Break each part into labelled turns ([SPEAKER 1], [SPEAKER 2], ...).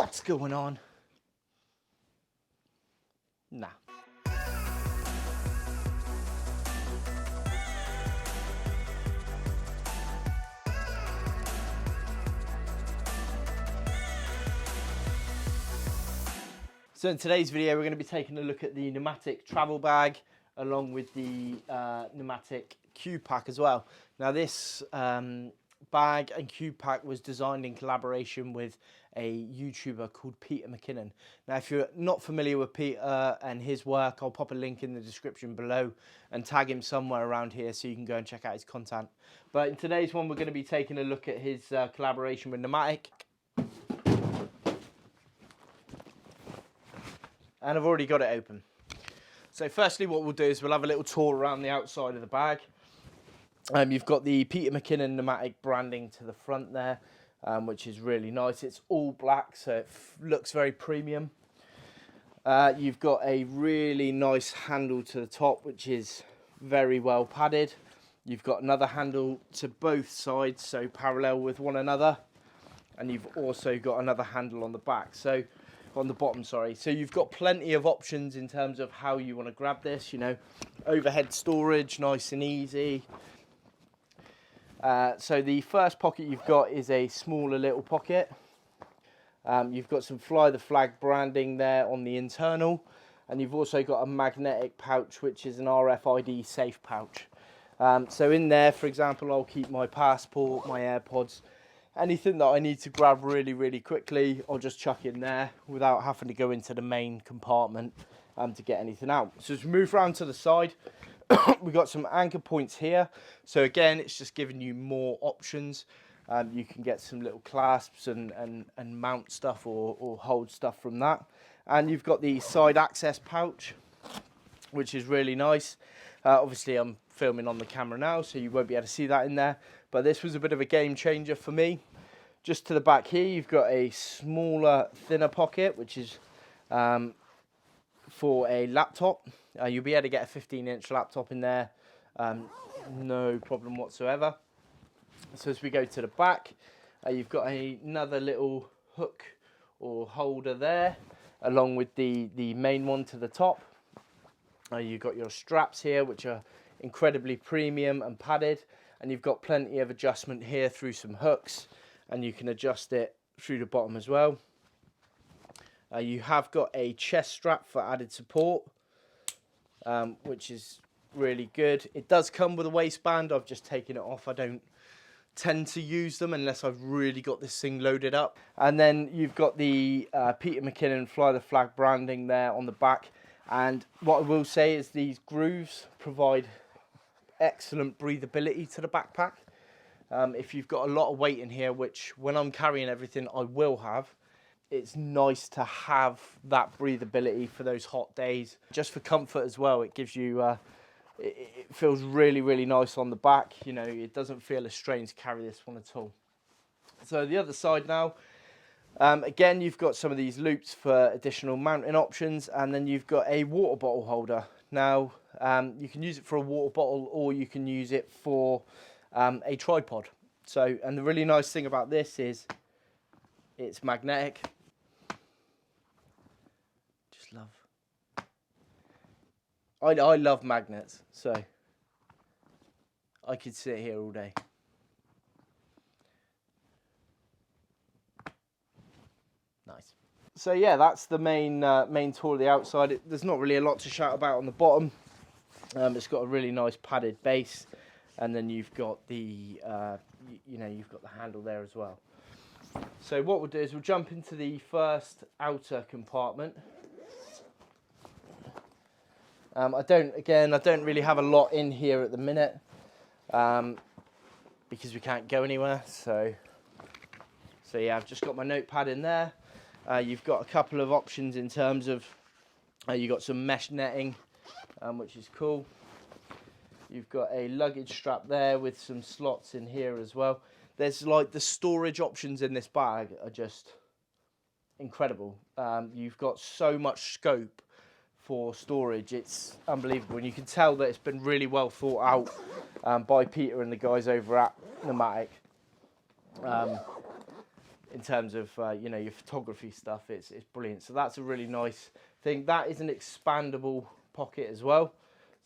[SPEAKER 1] what's going on? Nah. So in today's video, we're going to be taking a look at the Nomatic travel bag along with the Nomatic cube pack as well. Now this bag and cube pack was designed in collaboration with a YouTuber called Peter Mckinnon. Now if you're not familiar with Peter and his work, I'll pop a link in the description below and tag him somewhere around here so you can go and check out his content. But in today's one, we're going to be taking a look at his collaboration with Nomatic. And I've already got it open. So firstly, what we'll do is we'll have a little tour around the outside of the bag. You've got the Peter Mckinnon Nomatic branding to the front there, which is really nice. It's all black, so it looks very premium. You've got a really nice handle to the top, which is very well padded. You've got another handle to both sides, so parallel with one another. And you've also got another handle on the back. So on the bottom, sorry. So you've got plenty of options in terms of how you want to grab this, you know, overhead storage, nice and easy. So the first pocket you've got is a smaller little pocket. You've got some Fly the Flag branding there on the internal, and you've also got a magnetic pouch, which is an RFID safe pouch. So in there, for example, I'll keep my passport, my AirPods, anything that I need to grab really quickly, I'll just chuck in there without having to go into the main compartment to get anything out. So as we move around to the side, we've got some anchor points here. So again, it's just giving you more options. You can get some little clasps and mount stuff or hold stuff from that. And you've got the side access pouch, which is really nice. Obviously, I'm filming on the camera now, so you won't be able to see that in there. But this was a bit of a game changer for me. Just to the back here, you've got a smaller, thinner pocket, which is for a laptop. You'll be able to get a 15-inch laptop in there, no problem whatsoever. So as we go to the back, you've got another little hook or holder there, along with the main one to the top. You've got your straps here, which are incredibly premium and padded, and you've got plenty of adjustment here through some hooks, and you can adjust it through the bottom as well. You have got a chest strap for added support, which is really good. It does come with a waistband. I've just taken it off. I don't tend to use them unless I've really got this thing loaded up. And then you've got the Peter Mckinnon Fly the Flag branding there on the back. And what I will say is these grooves provide excellent breathability to the backpack. If you've got a lot of weight in here, which when I'm carrying everything I will have, it's nice to have that breathability for those hot days. Just for comfort as well, it gives you, it feels really nice on the back. You know, it doesn't feel a strain to carry this one at all. So the other side now, again, you've got some of these loops for additional mounting options, and then you've got a water bottle holder. Now, you can use it for a water bottle, or you can use it for a tripod. So, and the really nice thing about this is it's magnetic. Just love. I love magnets, so I could sit here all day. Nice. So yeah, that's the main tour of the outside. There's not really a lot to shout about on the bottom. It's got a really nice padded base, and then you've got the you've got the handle there as well. So what we'll do is we'll jump into the first outer compartment. I don't really have a lot in here at the minute because we can't go anywhere. So yeah, I've just got my notepad in there. You've got a couple of options in terms of you've got some mesh netting, which is cool. You've got a luggage strap there with some slots in here as well. There's like the storage options in this bag are just incredible. You've got so much scope for storage. It's unbelievable, and you can tell that it's been really well thought out by Peter and the guys over at Nomatic. in terms of you know, your photography stuff. It's brilliant. So that's a really nice thing. That is an expandable pocket as well.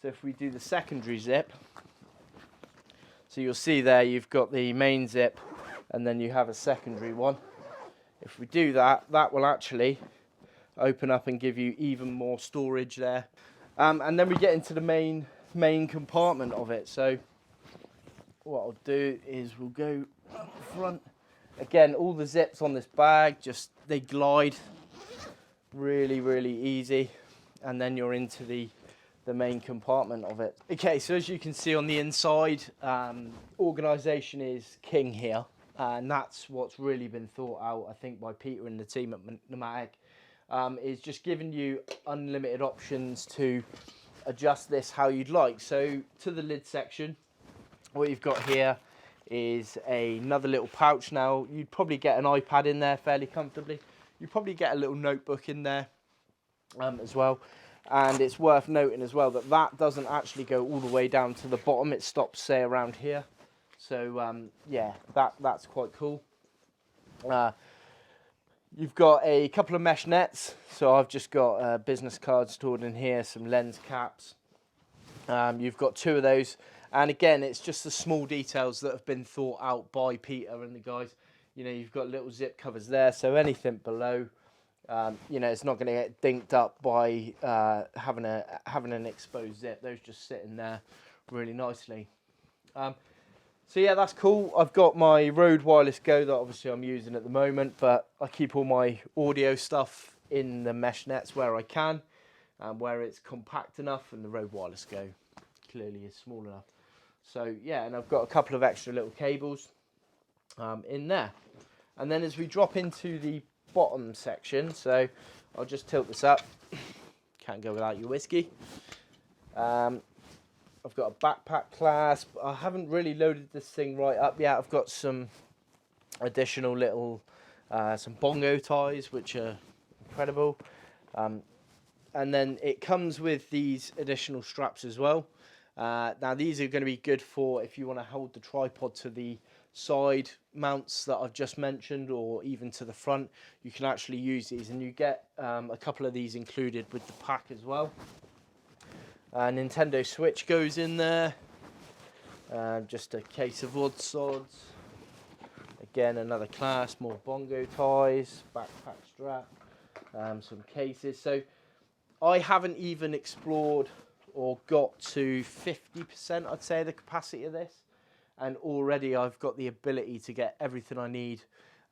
[SPEAKER 1] So if we do the secondary zip, so you'll see there you've got the main zip and then you have a secondary one. If we do that, that will actually open up and give you even more storage there. And then we get into the main compartment of it. So what I'll do is we'll go up front. Again, all the zips on this bag, just they glide really, really easy. And then you're into the main compartment of it. Okay, so as you can see on the inside, organisation is king here. And that's what's really been thought out, I think, by Peter and the team at Nomatic, is just giving you unlimited options to adjust this how you'd like. So to the lid section, what you've got here is another little pouch. Now, you'd probably get an iPad in there fairly comfortably. You'd probably get a little notebook in there as well. And it's worth noting as well that that doesn't actually go all the way down to the bottom. It stops, say, around here. So, yeah, that's quite cool. You've got a couple of mesh nets. So I've just got business cards stored in here, some lens caps. You've got 2 of those. And again, it's just the small details that have been thought out by Peter and the guys. You know, you've got little zip covers there. So anything below, you know, it's not going to get dinked up by having an exposed zip. Those just sitting there really nicely. So yeah, that's cool. I've got my Rode Wireless Go that obviously I'm using at the moment, but I keep all my audio stuff in the mesh nets where I can, and where it's compact enough, and the Rode Wireless Go clearly is small enough. So yeah, and I've got a couple of extra little cables in there. And then as we drop into the bottom section, so I'll just tilt this up. Can't go without your whiskey. I've got a backpack clasp. I haven't really loaded this thing right up yet. I've got some additional little, some bongo ties, which are incredible. And then it comes with these additional straps as well. Now these are going to be good for if you want to hold the tripod to the side mounts that I've just mentioned, or even to the front. You can actually use these, and you get a couple of these included with the pack as well. Nintendo Switch goes in there. Just a case of odd sods. Again, another clasp, more bongo ties, backpack strap, some cases. So I haven't even explored or got to 50%, I'd say, the capacity of this. And already I've got the ability to get everything I need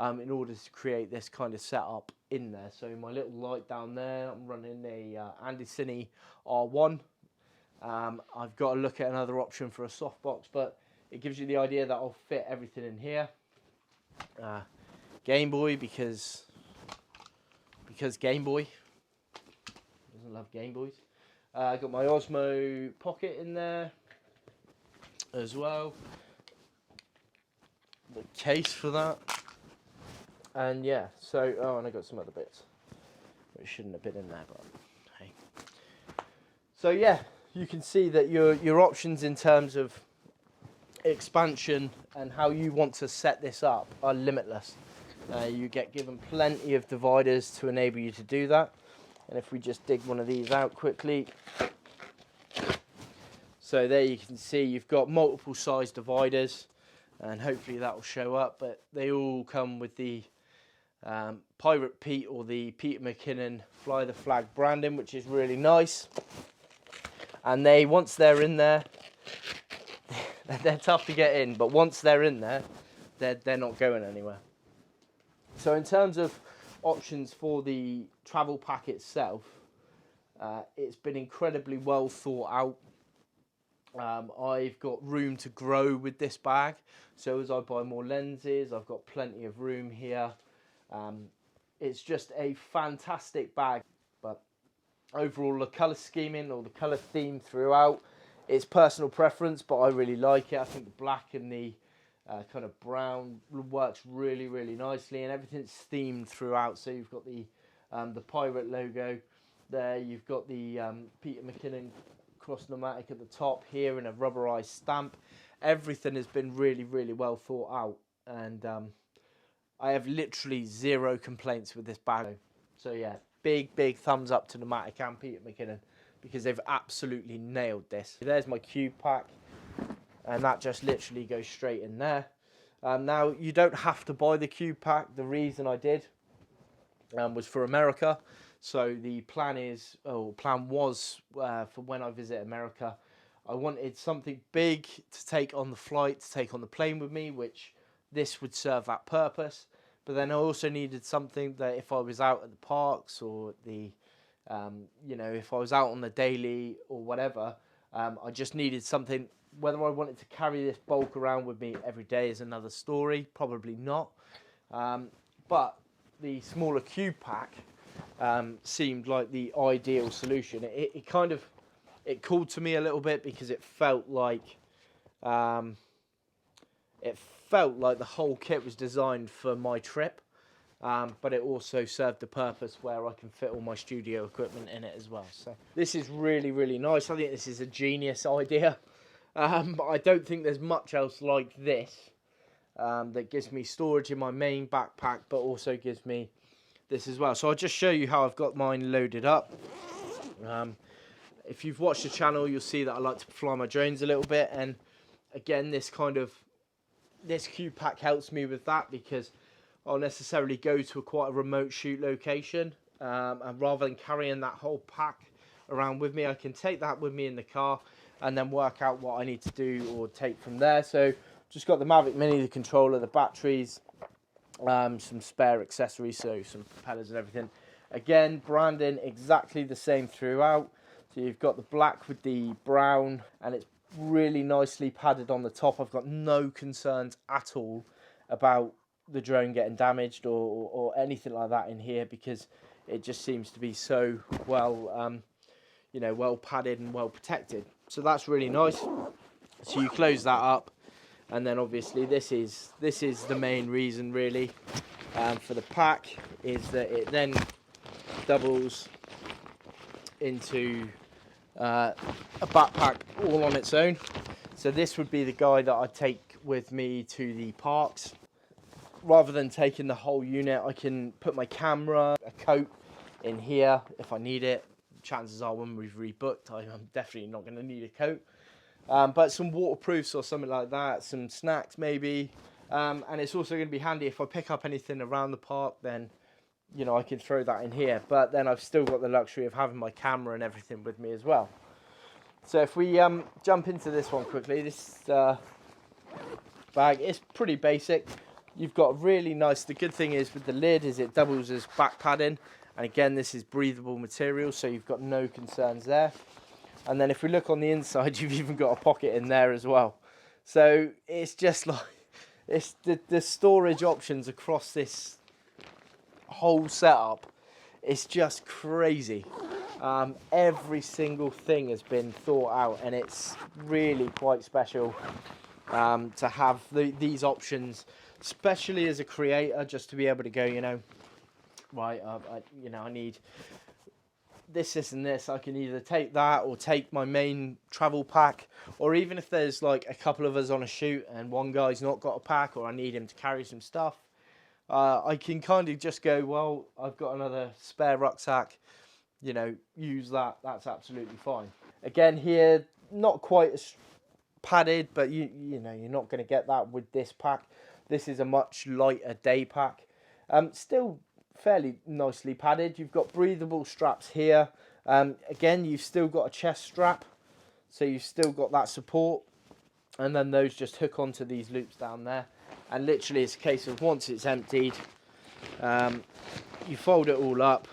[SPEAKER 1] in order to create this kind of setup in there. So my little light down there, I'm running a Andy Cine R1. I've got to look at another option for a softbox, but it gives you the idea that I'll fit everything in here. Game Boy, because Game Boy doesn't love Game Boys. I've got my Osmo Pocket in there as well. The case for that. And yeah, so, oh, and I got some other bits which shouldn't have been in there, but hey. So yeah, you can see that your options in terms of expansion and how you want to set this up are limitless. You get given plenty of dividers to enable you to do that. And if we just dig one of these out quickly, so there you can see you've got multiple size dividers, and hopefully that will show up, but they all come with the Pirate Pete or the Peter Mckinnon Fly the Flag branding, which is really nice. And they, once they're in there, they're tough to get in, but once they're in there, they're not going anywhere. So in terms of options for the travel pack itself, it's been incredibly well thought out. I've got room to grow with this bag, so as I buy more lenses, I've got plenty of room here. It's just a fantastic bag, but overall the colour scheming or the colour theme throughout, it's personal preference, but I really like it. I think the black and the kind of brown works really, really nicely, and everything's themed throughout. So you've got the pirate logo there, you've got the Peter Mckinnon Cross Nomatic at the top here in a rubberized stamp. Everything has been really, really well thought out, and I have literally zero complaints with this bag. So yeah, big thumbs up to Nomatic and Peter Mckinnon, because they've absolutely nailed this. There's my cube pack, and that just literally goes straight in there. Now, you don't have to buy the cube pack. The reason I did was for America. So the plan was for when I visit America, I wanted something big to take on the flight, to take on the plane with me, which this would serve that purpose. But then I also needed something that if I was out at the parks or the, if I was out on the daily or whatever, I just needed something. Whether I wanted to carry this bulk around with me every day is another story, probably not. But the smaller cube pack seemed like the ideal solution. It kind of, it called to me a little bit because it felt like the whole kit was designed for my trip, but it also served the purpose where I can fit all my studio equipment in it as well. So this is really nice. I think this is a genius idea. I don't think there's much else like this that gives me storage in my main backpack, but also gives me this as well. So I'll just show you how I've got mine loaded up. If you've watched the channel, you'll see that I like to fly my drones a little bit, and again, this cube pack helps me with that, because I'll necessarily go to quite a remote shoot location, and rather than carrying that whole pack around with me, I can take that with me in the car and then work out what I need to do or take from there. So just got the Mavic Mini, the controller, the batteries, some spare accessories, so some propellers and everything. Again, branding exactly the same throughout. So you've got the black with the brown, and it's really nicely padded on the top. I've got no concerns at all about the drone getting damaged or anything like that in here, because it just seems to be so well well padded and well protected. So that's really nice. So you close that up, and then obviously this is the main reason really for the pack, is that it then doubles into a backpack all on its own. So this would be the guy that I take with me to the parks. Rather than taking the whole unit, I can put my camera, a coat in here if I need it. Chances are when we've rebooked, I'm definitely not going to need a coat. But some waterproofs or something like that, some snacks maybe. And it's also going to be handy if I pick up anything around the park, then I can throw that in here. But then I've still got the luxury of having my camera and everything with me as well. So if we jump into this one quickly, this bag is pretty basic. You've got really nice, the good thing is with the lid is it doubles as back padding. And again, this is breathable material, so you've got no concerns there. And then if we look on the inside, you've even got a pocket in there as well. So it's just like, it's the storage options across this whole setup. It's just crazy. Every single thing has been thought out, and it's really quite special to have these options, especially as a creator, just to be able to go, right, I need this and this. I can either take that or take my main travel pack, or even if there's like a couple of us on a shoot and one guy's not got a pack, or I need him to carry some stuff, I can kind of just go, well, I've got another spare rucksack, use that. That's absolutely fine. Again, here, not quite as padded, but you're not going to get that with this pack. This is a much lighter day pack. Still fairly nicely padded. You've got breathable straps here. Again, you've still got a chest strap, so you've still got that support, and then those just hook onto these loops down there, and literally it's a case of once it's emptied, you fold it all up,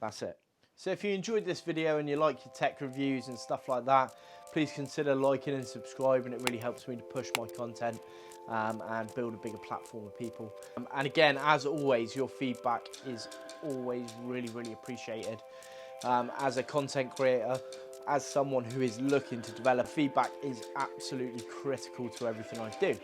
[SPEAKER 1] that's it. So if you enjoyed this video and you like your tech reviews and stuff like that, please consider liking and subscribing. It really helps me to push my content and build a bigger platform of people. And again, as always, your feedback is always really appreciated. As a content creator, as someone who is looking to develop, feedback is absolutely critical to everything I do.